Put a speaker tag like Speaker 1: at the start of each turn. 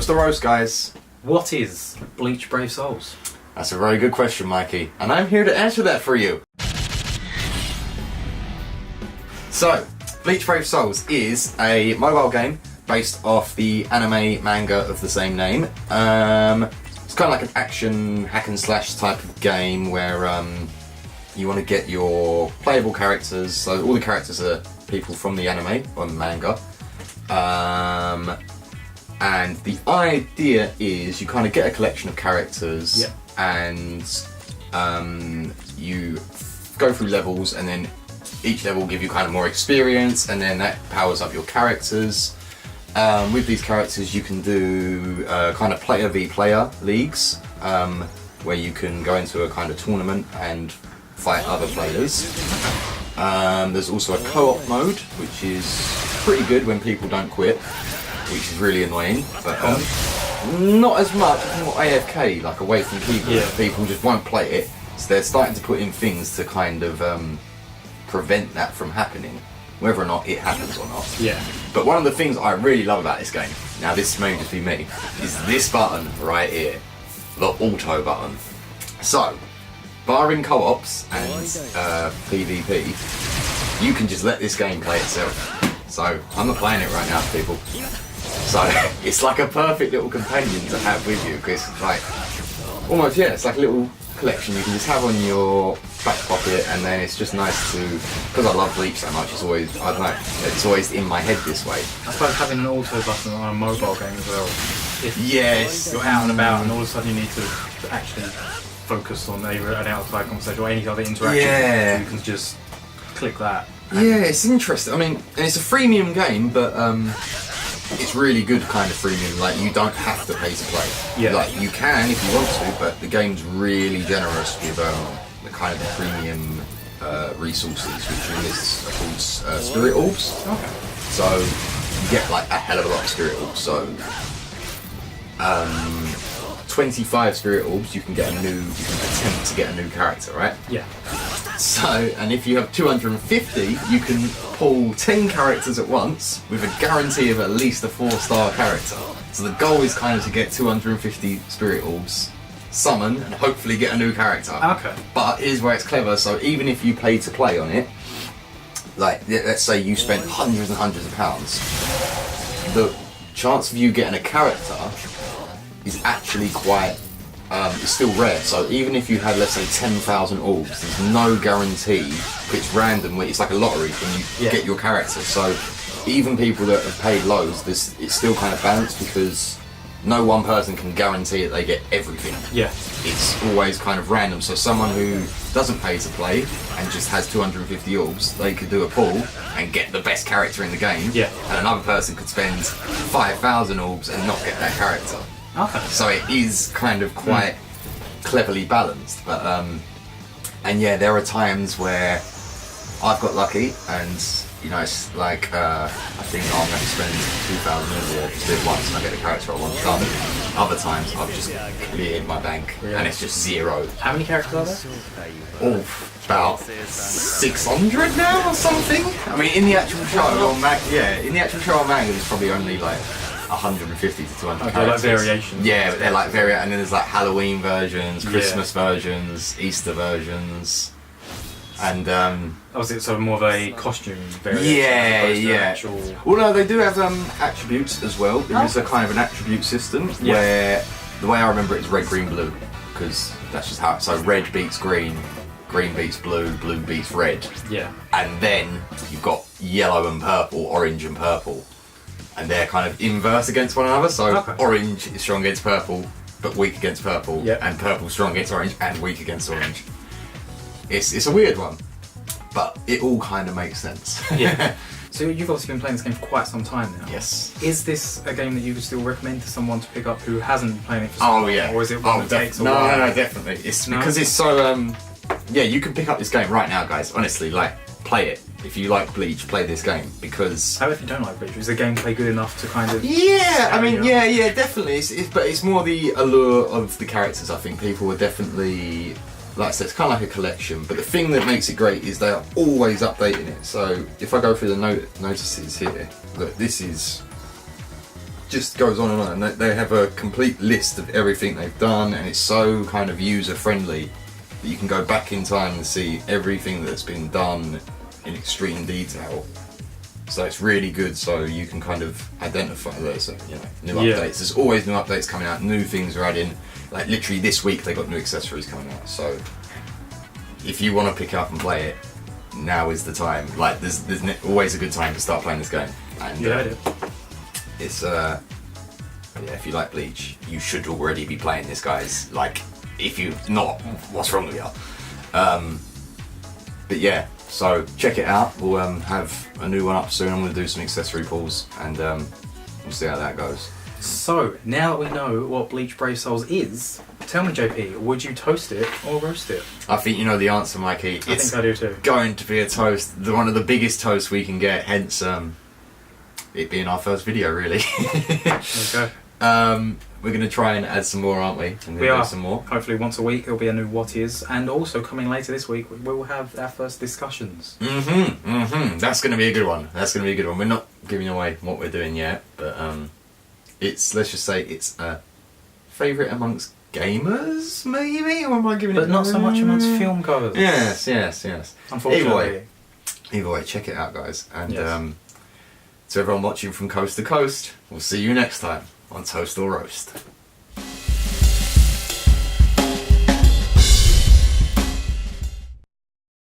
Speaker 1: What's the roast, guys?
Speaker 2: What is Bleach Brave Souls?
Speaker 1: That's a very good question, Mikey, and I'm here to answer that for you. So, Bleach Brave Souls is a mobile game based off the anime manga of the same name. It's kind of like an action hack and slash type of game where you want to get your playable characters. So all the characters are people from the anime or the manga. And the idea is you kind of get a collection of characters,
Speaker 2: yep,
Speaker 1: and you go through levels, and then each level will give you kind of more experience, and then that powers up your characters. With these characters you can do kind of player v player leagues, where you can go into a kind of tournament and fight other players. There's also a co-op mode, which is pretty good when people don't quit, which is really annoying, but not as much. It's more AFK, like away from keyboard.
Speaker 2: Yeah.
Speaker 1: People just won't play it, so they're starting to put in things to kind of prevent that from happening, whether or not it happens or not.
Speaker 2: Yeah.
Speaker 1: But one of the things I really love about this game, now this may just be me, is this button right here, the auto button. So, barring co-ops and PvP, you can just let this game play itself. So, I'm not playing it right now, people. So, it's like a perfect little companion to have with you, because it's like, almost, yeah, it's like a little collection you can just have on your back pocket, and then it's just nice to, because I love Bleach so much, it's always, I don't know, it's always in my head this way.
Speaker 2: I suppose having an auto button on a mobile game as well, if
Speaker 1: yes,
Speaker 2: you're out and about and all of a sudden you need to actually focus on either an outside conversation or any other interaction,
Speaker 1: yeah,
Speaker 2: you can just click that.
Speaker 1: Yeah, it's interesting. I mean, and it's a freemium game, but it's really good kind of freemium. Like, you don't have to pay to play.
Speaker 2: Yeah.
Speaker 1: Like, you can if you want to, but the game's really generous with the kind of premium resources, which in this are called spirit orbs.
Speaker 2: Okay.
Speaker 1: So you get like a hell of a lot of spirit orbs. So 25 spirit orbs, you can attempt to get a new character, right?
Speaker 2: Yeah.
Speaker 1: So, and if you have 250, you can pull 10 characters at once with a guarantee of at least a 4-star character. So the goal is kind of to get 250 spirit orbs, summon, and hopefully get a new character.
Speaker 2: Okay.
Speaker 1: But here's where it's clever. So even if you pay to play on it, like let's say you spent hundreds and hundreds of pounds, the chance of you getting a character is actually quite, it's still rare. So even if you had, let's say, 10,000 orbs, there's no guarantee. It's random. It's like a lottery when you get your character. So even people that have paid loads, it's still kind of balanced, because no one person can guarantee that they get everything.
Speaker 2: Yeah.
Speaker 1: It's always kind of random. So someone who doesn't pay to play and just has 250 orbs, they could do a pull and get the best character in the game.
Speaker 2: Yeah.
Speaker 1: And another person could spend 5,000 orbs and not get that character.
Speaker 2: Okay.
Speaker 1: So it is kind of quite cleverly balanced, but and yeah, there are times where I've got lucky, and you know, it's like I think I'm going to spend 2,000 or just do it once and I get the character I want done. Other times I've just cleared my bank and it's just zero.
Speaker 2: How many characters are there?
Speaker 1: Oh, about 600 now or something. I mean, in the actual show on in the actual show on manga, there's probably only like 150 to 200 characters.
Speaker 2: They're like variations.
Speaker 1: Yeah, but they're like and then there's like Halloween versions, Christmas versions, Easter versions, and
Speaker 2: obviously it's sort of more of a costume variation.
Speaker 1: yeah.
Speaker 2: Actual...
Speaker 1: Well, no, they do have attributes as well. There is a kind of an attribute system where the way I remember it is red, green, blue, because that's just how. So red beats green, green beats blue, blue beats red.
Speaker 2: Yeah.
Speaker 1: And then you've got yellow and purple, orange and purple. And they're kind of inverse against one another, so orange is strong against purple, but weak against purple, and purple strong against orange, and weak against orange. It's a weird one, but it all kind of makes sense.
Speaker 2: Yeah. So you've obviously been playing this game for quite some time now.
Speaker 1: Yes.
Speaker 2: Is this a game that you would still recommend to someone to pick up who hasn't been playing it for so long?
Speaker 1: Yeah.
Speaker 2: Or is it one that takes a while?
Speaker 1: No, definitely. It's because it's so, yeah, you can pick up this game right now, guys, honestly, like, play it. If you like Bleach, play this game, because...
Speaker 2: How if you don't like Bleach? Is the gameplay good enough to kind of...
Speaker 1: Yeah, I mean, yeah, definitely. But it's more the allure of the characters, I think. People are definitely... Like I said, it's kind of like a collection, but the thing that makes it great is they are always updating it. So if I go through the notices here, look, this is just goes on and on. And they have a complete list of everything they've done, and it's so kind of user friendly that you can go back in time and see everything that's been done in extreme detail. So it's really good, so you can kind of identify those, new updates. There's always new updates coming out, new things are adding. Like literally this week they got new accessories coming out. So if you want to pick up and play it, now is the time. Like there's always a good time to start playing this game. And it's if you like Bleach, you should already be playing this, guys. Like if you not, what's wrong with you? But yeah. So check it out. We'll have a new one up soon. I'm going to do some accessory pulls, and we'll see how that goes.
Speaker 2: So now that we know what Bleach Brave Souls is, tell me, JP, would you toast it or roast it?
Speaker 1: I think you know the answer, Mikey.
Speaker 2: I think I do too.
Speaker 1: Going to be a toast. One of the biggest toasts we can get. Hence, it being our first video, really.
Speaker 2: Okay.
Speaker 1: We're going to try and add some more, aren't we?
Speaker 2: We are.
Speaker 1: Some more.
Speaker 2: Hopefully once a week there'll be a new What Is, and also coming later this week we will have our first discussions.
Speaker 1: That's going to be a good one. We're not giving away what we're doing yet, but let's just say it's a favourite amongst gamers, maybe? Or am I giving
Speaker 2: But not so much amongst film goers.
Speaker 1: Yes.
Speaker 2: Unfortunately.
Speaker 1: Either way, check it out, guys. And to everyone watching from coast to coast, we'll see you next time on Toast or Roast.